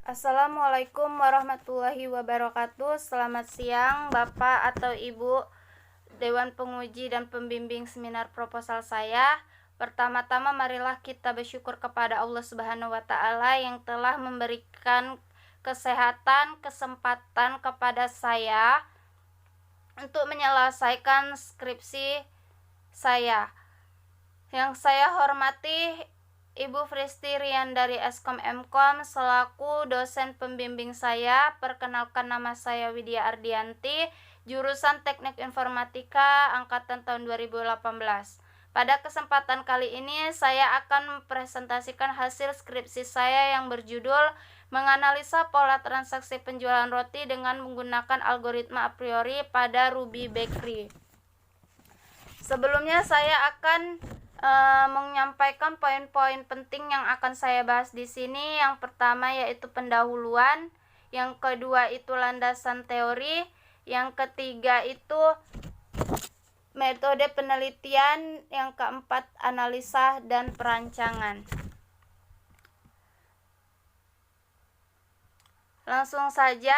Assalamualaikum warahmatullahi wabarakatuh. Selamat siang Bapak atau Ibu Dewan Penguji dan Pembimbing Seminar Proposal saya. Pertama-tama marilah kita bersyukur kepada Allah Subhanahu wa taala yang telah memberikan kesehatan, kesempatan kepada saya untuk menyelesaikan skripsi saya. Yang saya hormati Ibu Fristi Rian dari Eskom Mkom selaku dosen pembimbing saya. Perkenalkan, nama saya Widya Ardianti, jurusan Teknik Informatika angkatan tahun 2018. Pada kesempatan kali ini saya akan mempresentasikan hasil skripsi saya yang berjudul menganalisa pola transaksi penjualan roti dengan menggunakan algoritma a priori pada Ruby Bakery. Sebelumnya saya akan menyampaikan poin-poin penting yang akan saya bahas di sini. Yang pertama yaitu pendahuluan, yang kedua itu landasan teori, yang ketiga itu metode penelitian, yang keempat analisa dan perancangan. Langsung saja,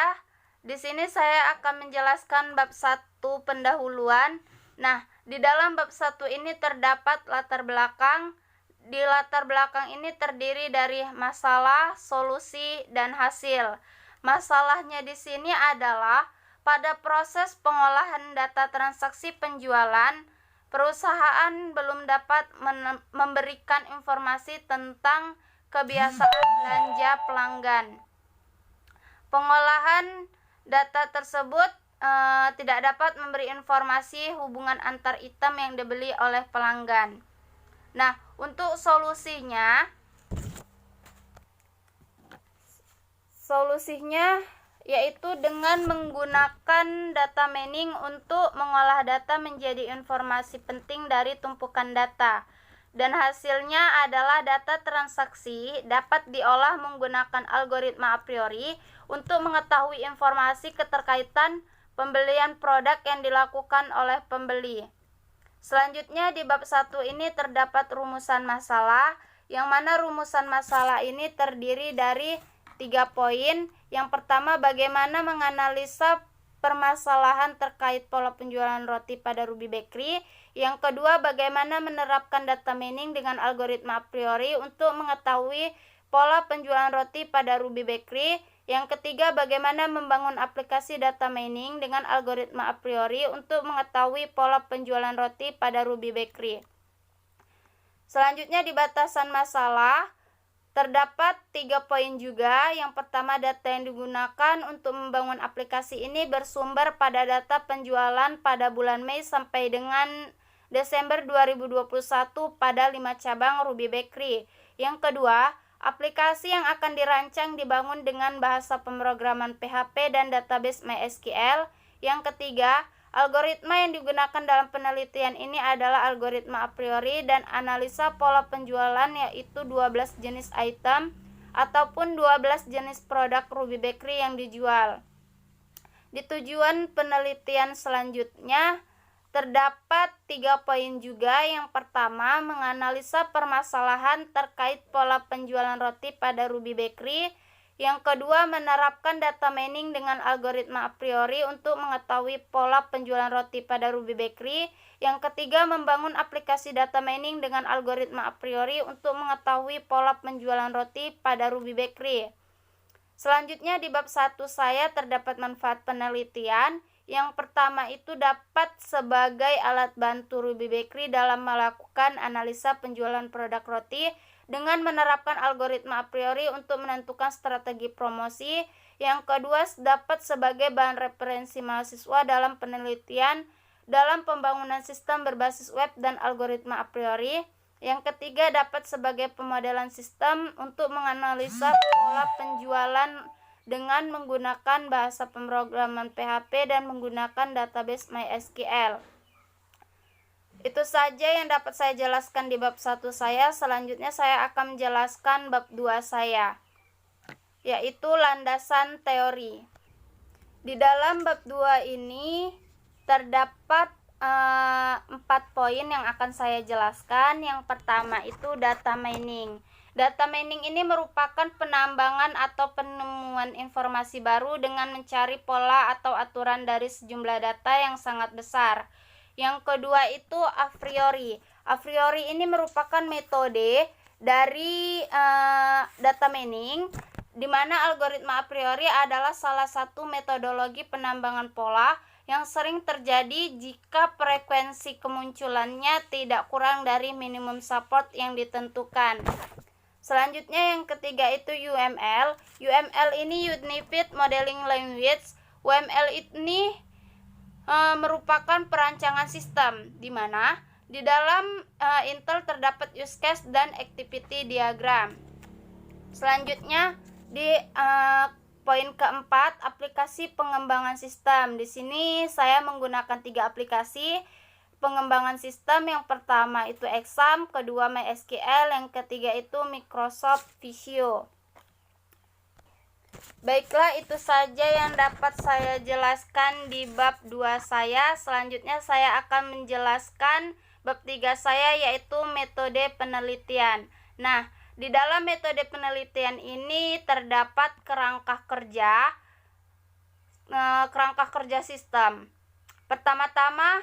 di sini saya akan menjelaskan bab 1 pendahuluan. Nah, di dalam bab 1 ini terdapat latar belakang. Di latar belakang ini terdiri dari masalah, solusi, dan hasil. Masalahnya di sini adalah pada proses pengolahan data transaksi penjualan, perusahaan belum dapat memberikan informasi tentang kebiasaan belanja pelanggan. Pengolahan data tersebut tidak dapat memberi informasi hubungan antar item yang dibeli oleh pelanggan. Nah, untuk solusinya yaitu dengan menggunakan data mining untuk mengolah data menjadi informasi penting dari tumpukan data. Dan hasilnya adalah data transaksi dapat diolah menggunakan algoritma a priori untuk mengetahui informasi keterkaitan pembelian produk yang dilakukan oleh pembeli. Selanjutnya di bab 1 ini terdapat rumusan masalah, yang mana rumusan masalah ini terdiri dari 3 poin. Yang pertama, bagaimana menganalisa permasalahan terkait pola penjualan roti pada Ruby Bakery. Yang kedua, bagaimana menerapkan data mining dengan algoritma a priori untuk mengetahui pola penjualan roti pada Ruby Bakery. Yang ketiga, bagaimana membangun aplikasi data mining dengan algoritma a priori untuk mengetahui pola penjualan roti pada Ruby Bakery. Selanjutnya di batasan masalah terdapat 3 poin juga. Yang pertama, data yang digunakan untuk membangun aplikasi ini bersumber pada data penjualan pada bulan Mei sampai dengan Desember 2021 pada 5 cabang Ruby Bakery. Yang kedua, aplikasi yang akan dirancang dibangun dengan bahasa pemrograman PHP dan database MySQL. Yang ketiga, algoritma yang digunakan dalam penelitian ini adalah algoritma a priori dan analisa pola penjualan, yaitu 12 jenis item ataupun 12 jenis produk Ruby Bakery yang dijual. Di tujuan penelitian selanjutnya terdapat 3 poin juga. Yang pertama, menganalisa permasalahan terkait pola penjualan roti pada Ruby Bakery. Yang kedua, menerapkan data mining dengan algoritma a priori untuk mengetahui pola penjualan roti pada Ruby Bakery. Yang ketiga, membangun aplikasi data mining dengan algoritma a priori untuk mengetahui pola penjualan roti pada Ruby Bakery. Selanjutnya di bab 1 saya terdapat manfaat penelitian. Yang pertama itu dapat sebagai alat bantu Ruby Bakery dalam melakukan analisa penjualan produk roti dengan menerapkan algoritma a priori untuk menentukan strategi promosi. Yang kedua, dapat sebagai bahan referensi mahasiswa dalam penelitian dalam pembangunan sistem berbasis web dan algoritma a priori. Yang ketiga, dapat sebagai pemodelan sistem untuk menganalisa pola penjualan dengan menggunakan bahasa pemrograman PHP dan menggunakan database MySQL. Itu saja yang dapat saya jelaskan di bab 1 saya. Selanjutnya saya akan menjelaskan bab 2 saya, yaitu landasan teori. Di dalam bab 2 ini terdapat 4 poin yang akan saya jelaskan. Yang pertama itu data mining. Data mining ini merupakan penambangan atau penemuan penemuan informasi baru dengan mencari pola atau aturan dari sejumlah data yang sangat besar. Yang kedua itu a priori. A priori ini merupakan metode dari data mining, di mana algoritma a priori adalah salah satu metodologi penambangan pola yang sering terjadi jika frekuensi kemunculannya tidak kurang dari minimum support yang ditentukan. Selanjutnya yang ketiga itu UML. UML ini Unified Modeling Language. UML ini merupakan perancangan sistem, di mana di dalam Intel terdapat use case dan activity diagram. Selanjutnya di poin keempat, aplikasi pengembangan sistem. Di sini saya menggunakan 3 aplikasi pengembangan sistem. Yang pertama itu Exam, kedua MySQL, yang ketiga itu Microsoft Visio. Baiklah, itu saja yang dapat saya jelaskan di bab 2 saya. Selanjutnya saya akan menjelaskan bab 3 saya, yaitu metode penelitian. Nah, di dalam metode penelitian ini terdapat kerangka kerja sistem. Pertama-tama,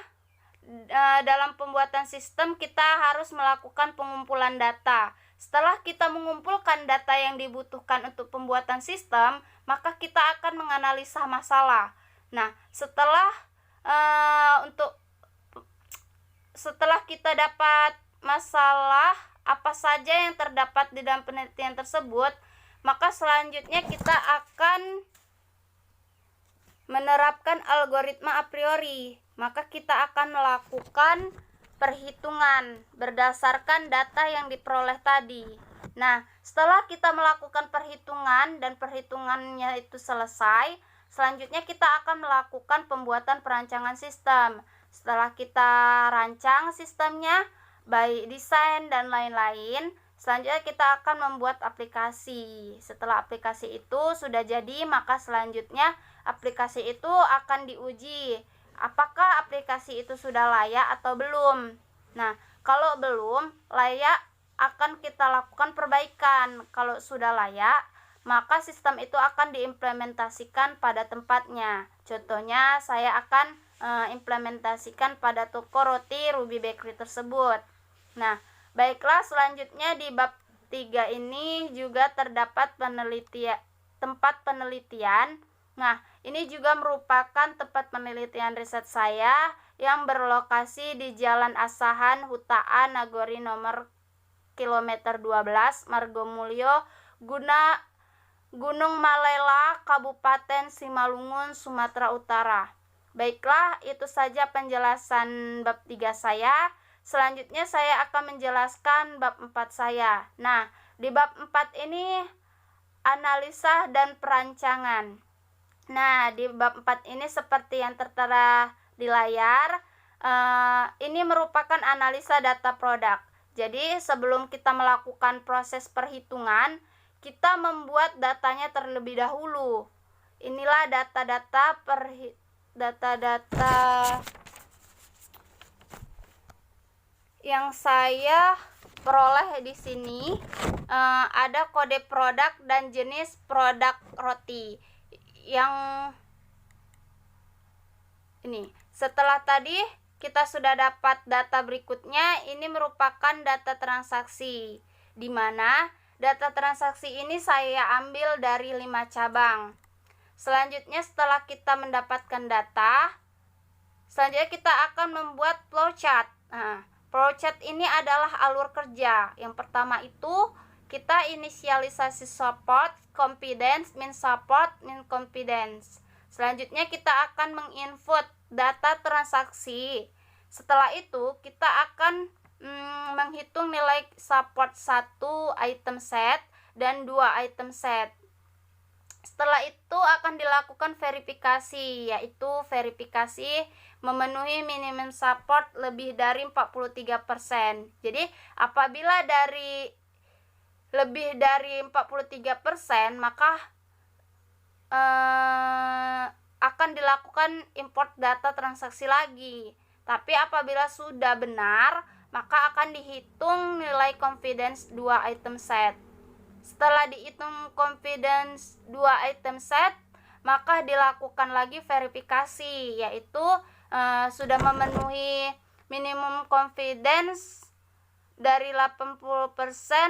dalam pembuatan sistem kita harus melakukan pengumpulan data. Setelah kita mengumpulkan data yang dibutuhkan untuk pembuatan sistem, maka kita akan menganalisa masalah. Nah, setelah kita dapat masalah apa saja yang terdapat di dalam penelitian tersebut, maka selanjutnya kita akan menerapkan algoritma a priori. Maka kita akan melakukan perhitungan berdasarkan data yang diperoleh tadi. Nah, setelah kita melakukan perhitungan dan perhitungannya itu selesai, selanjutnya kita akan melakukan pembuatan perancangan sistem. Setelah kita rancang sistemnya, baik desain dan lain-lain, selanjutnya kita akan membuat aplikasi. Setelah aplikasi itu sudah jadi, maka selanjutnya aplikasi itu akan diuji. Apakah aplikasi itu sudah layak atau belum? Nah, kalau belum layak, akan kita lakukan perbaikan. Kalau sudah layak, maka sistem itu akan diimplementasikan pada tempatnya. Contohnya, saya akan implementasikan pada toko roti Ruby Bakery tersebut. Nah, baiklah, selanjutnya di bab 3 ini juga terdapat tempat penelitian. Nah, ini juga merupakan tempat penelitian riset saya yang berlokasi di Jalan Asahan, Hutaan, Nagori nomor kilometer 12, Margomulyo, Gunung Malela, Kabupaten Simalungun, Sumatera Utara. Baiklah, itu saja penjelasan bab 3 saya. Selanjutnya saya akan menjelaskan bab 4 saya. Nah, di bab 4 ini analisa dan perancangan. Nah, di bab 4 ini seperti yang tertera di layar, ini merupakan analisa data produk. Jadi, sebelum kita melakukan proses perhitungan, kita membuat datanya terlebih dahulu. Inilah data-data yang saya peroleh di sini. Ada kode produk dan jenis produk roti. Yang ini, setelah tadi kita sudah dapat data berikutnya, ini merupakan data transaksi, di mana data transaksi ini saya ambil dari 5 cabang. Selanjutnya, setelah kita mendapatkan data, selanjutnya kita akan membuat flowchart. Nah, flowchart ini adalah alur kerja. Yang pertama itu kita inisialisasi support, confidence, min support, min confidence. Selanjutnya kita akan menginput data transaksi. Setelah itu kita akan menghitung nilai support 1 item set dan 2 item set. Setelah itu akan dilakukan verifikasi, yaitu verifikasi memenuhi minimum support lebih dari 43%. Jadi apabila lebih dari 43%, maka akan dilakukan import data transaksi lagi. Tapi apabila sudah benar, maka akan dihitung nilai confidence 2 item set. Setelah dihitung confidence 2 item set, maka dilakukan lagi verifikasi, yaitu sudah memenuhi minimum confidence dari 80%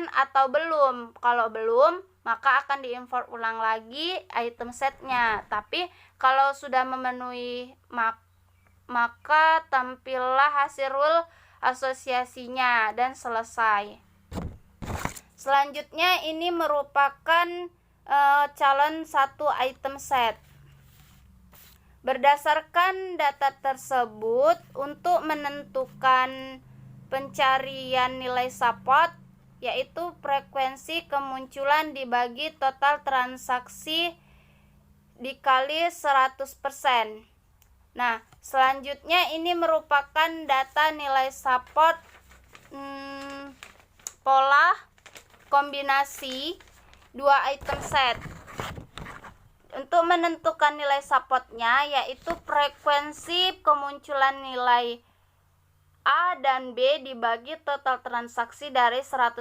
atau belum. Kalau belum, maka akan diimport ulang lagi item setnya. Tapi kalau sudah memenuhi, maka tampillah hasil rule asosiasinya dan selesai. Selanjutnya ini merupakan calon satu item set. Berdasarkan data tersebut, untuk menentukan pencarian nilai support, yaitu frekuensi kemunculan dibagi total transaksi dikali 100%. Nah, selanjutnya ini merupakan data nilai support pola kombinasi 2 item set. Untuk menentukan nilai supportnya, yaitu frekuensi kemunculan nilai A dan B dibagi total transaksi dari 100%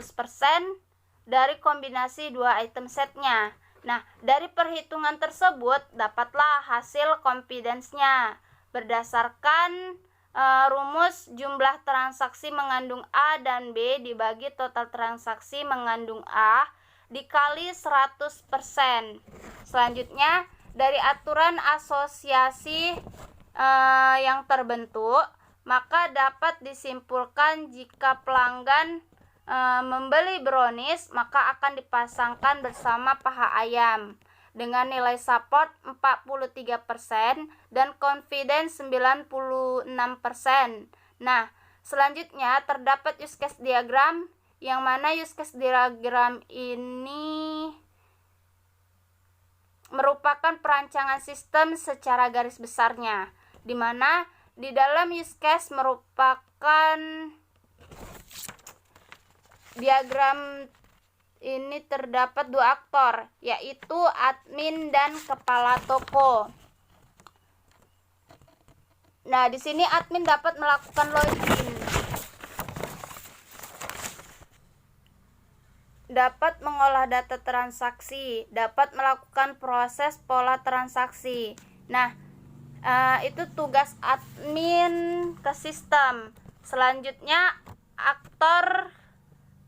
dari kombinasi 2 item setnya. Nah, dari perhitungan tersebut dapatlah hasil confidence-nya berdasarkan rumus jumlah transaksi mengandung A dan B dibagi total transaksi mengandung A dikali 100%. Selanjutnya, dari aturan asosiasi yang terbentuk, maka dapat disimpulkan jika pelanggan membeli brownies, maka akan dipasangkan bersama paha ayam dengan nilai support 43% dan confidence 96%. Nah, selanjutnya terdapat use case diagram, yang mana use case diagram ini merupakan perancangan sistem secara garis besarnya, di mana di dalam use case merupakan diagram ini terdapat 2 aktor, yaitu admin dan kepala toko. Nah, di sini admin dapat melakukan login, dapat mengolah data transaksi, dapat melakukan proses pola transaksi. Nah, itu tugas admin ke sistem. Selanjutnya, aktor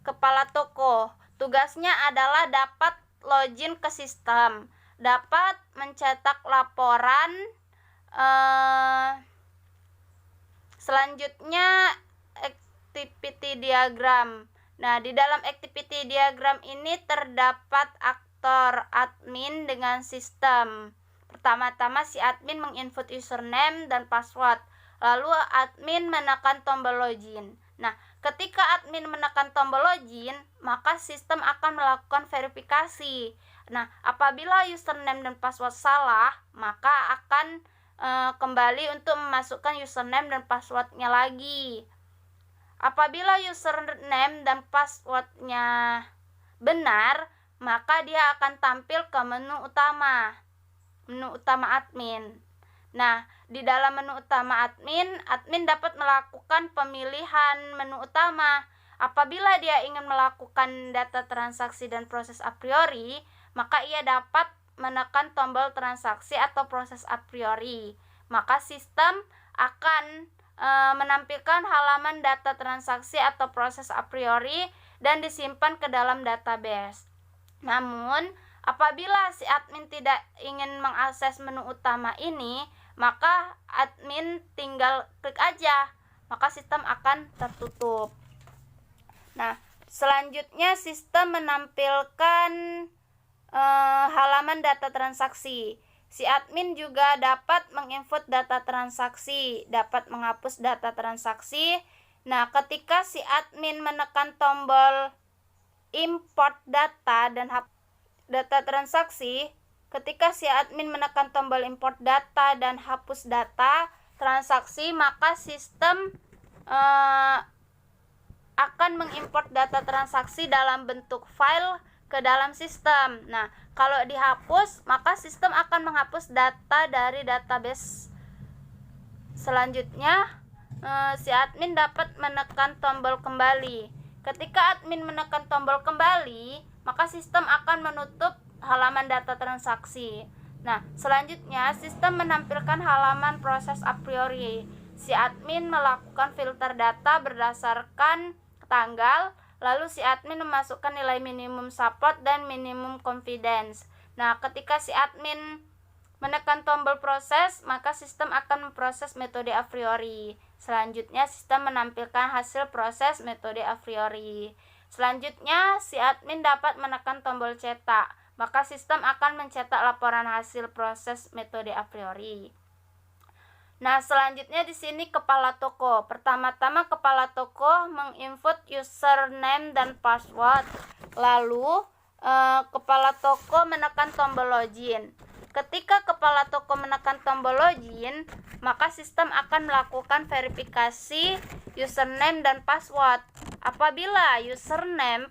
kepala toko, tugasnya adalah dapat login ke sistem, dapat mencetak laporan. Selanjutnya, activity diagram. Nah, di dalam activity diagram ini terdapat aktor admin dengan sistem. Pertama-tama si admin menginput username dan password, lalu admin menekan tombol login. Nah, ketika admin menekan tombol login, maka sistem akan melakukan verifikasi. Nah, apabila username dan password salah, maka akan kembali untuk memasukkan username dan passwordnya lagi. Apabila username dan passwordnya benar, maka dia akan tampil ke menu utama admin. Nah, di dalam menu utama admin dapat melakukan pemilihan menu utama. Apabila dia ingin melakukan data transaksi dan proses a priori, maka ia dapat menekan tombol transaksi atau proses a priori. Maka sistem akan menampilkan halaman data transaksi atau proses a priori dan disimpan ke dalam database. Namun, apabila si admin tidak ingin mengakses menu utama ini, maka admin tinggal klik aja, maka sistem akan tertutup. Nah, selanjutnya sistem menampilkan halaman data transaksi. Si admin juga dapat menginput data transaksi, dapat menghapus data transaksi. Nah, ketika si admin menekan tombol import data dan data transaksi, ketika si admin menekan tombol import data dan hapus data transaksi, maka sistem akan mengimport data transaksi dalam bentuk file ke dalam sistem. Nah, kalau dihapus, maka sistem akan menghapus data dari database. Selanjutnya, si admin dapat menekan tombol kembali. Ketika admin menekan tombol kembali, maka sistem akan menutup halaman data transaksi. Nah, selanjutnya sistem menampilkan halaman proses a priori. Si admin melakukan filter data berdasarkan tanggal, lalu si admin memasukkan nilai minimum support dan minimum confidence. Nah, ketika si admin menekan tombol proses, maka sistem akan memproses metode a priori. Selanjutnya, sistem menampilkan hasil proses metode a priori. Selanjutnya, si admin dapat menekan tombol cetak, maka sistem akan mencetak laporan hasil proses metode a priori. Nah, selanjutnya di sini kepala toko. Pertama-tama kepala toko menginput username dan password. Lalu kepala toko menekan tombol login. Ketika kepala toko menekan tombol login, maka sistem akan melakukan verifikasi username dan password. Apabila username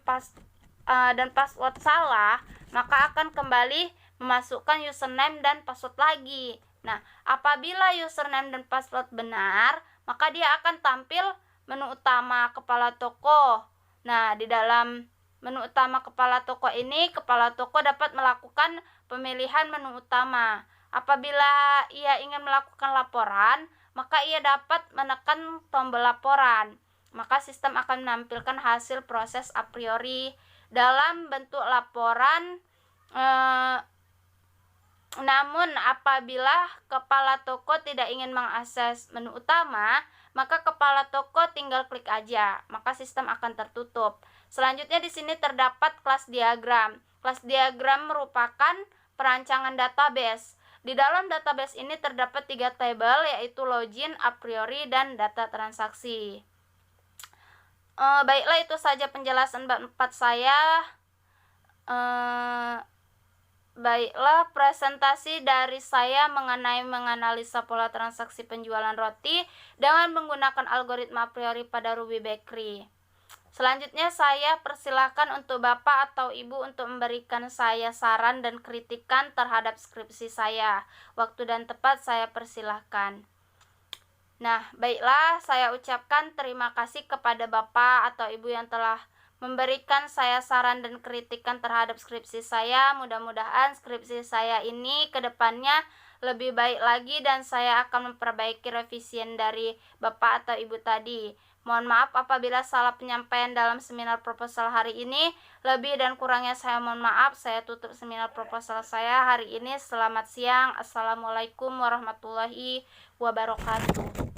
dan password salah, maka akan kembali memasukkan username dan password lagi. Nah, apabila username dan password benar, maka dia akan tampil menu utama kepala toko. Nah, di dalam menu utama kepala toko ini, kepala toko dapat melakukan pemilihan menu utama. Apabila ia ingin melakukan laporan, maka ia dapat menekan tombol laporan. Maka sistem akan menampilkan hasil proses a priori dalam bentuk laporan. Namun apabila kepala toko tidak ingin mengakses menu utama, maka kepala toko tinggal klik aja, maka sistem akan tertutup. Selanjutnya di sini terdapat kelas diagram. Kelas diagram merupakan perancangan database. Di dalam database ini terdapat 3 tabel, yaitu login, a priori, dan data transaksi. Baiklah, itu saja penjelasan bab 4 saya. Baiklah, presentasi dari saya mengenai menganalisa pola transaksi penjualan roti dengan menggunakan algoritma a priori pada Ruby Bakery. Selanjutnya saya persilahkan untuk Bapak atau Ibu untuk memberikan saya saran dan kritikan terhadap skripsi saya. Waktu dan tempat saya persilahkan. Nah, baiklah, saya ucapkan terima kasih kepada Bapak atau Ibu yang telah memberikan saya saran dan kritikan terhadap skripsi saya. Mudah-mudahan skripsi saya ini ke depannya lebih baik lagi dan saya akan memperbaiki revisian dari Bapak atau Ibu tadi. Mohon maaf apabila salah penyampaian dalam seminar proposal hari ini. Lebih dan kurangnya saya mohon maaf. Saya tutup seminar proposal saya hari ini. Selamat siang. Assalamualaikum warahmatullahi wabarakatuh.